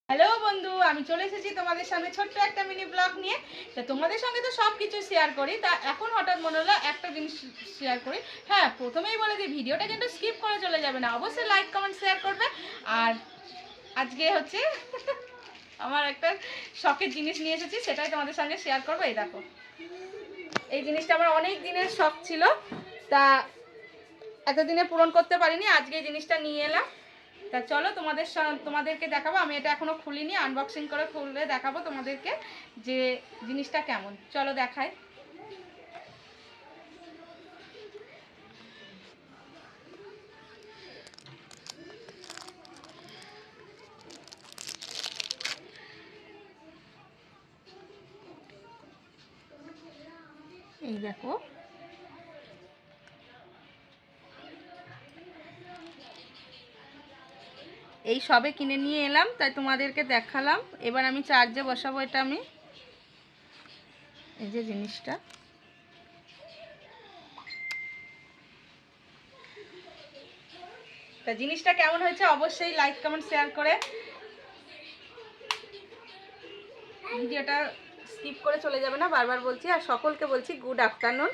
Hello বন্ধু, আমি চলে এসেছি তোমাদের সামনে ছোট্ট একটা মিনি ব্লগ নিয়ে। তা তোমাদের সঙ্গে তো সব কিছু শেয়ার করি, তা এখন হঠাৎ মনে হলো একটা জিনিস শেয়ার করি। হ্যাঁ, প্রথমেই বলে দিই ভিডিওটা কিন্তু স্কিপ করে চলে যাবে না, অবশ্যই লাইক কমেন্ট শেয়ার করবে। আর আজকে হচ্ছে আমার একটা শখের জিনিস নিয়ে এসেছি, সেটাই তোমাদের সঙ্গে শেয়ার করবো। এই দেখো, এই জিনিসটা আমার অনেক দিনের শখ ছিল, তা এতদিনে পূরণ করতে পারিনি, আজকে এই জিনিসটা নিয়ে এলাম। তা চলো তোমাদেরকে দেখাবো। আমি এটা এখনো খুলিনি, আনবক্সিং করে খুললে দেখাবো তোমাদেরকে যে জিনিসটা কেমন। চলো দেখাই। এই দেখো, এই সবে কিনে নিয়ে এলাম, তাই তোমাদেরকে দেখালাম। এবার আমি চার্জে বসাবো এটা। আমি এই যে জিনিসটা, তা জিনিসটা কেমন হয়েছে অবশ্যই লাইক কমেন্ট শেয়ার করে ভিডিওটা স্কিপ করে চলে যাবে না, বারবার বলছি। আর সকলকে বলছি গুড আফটারনুন।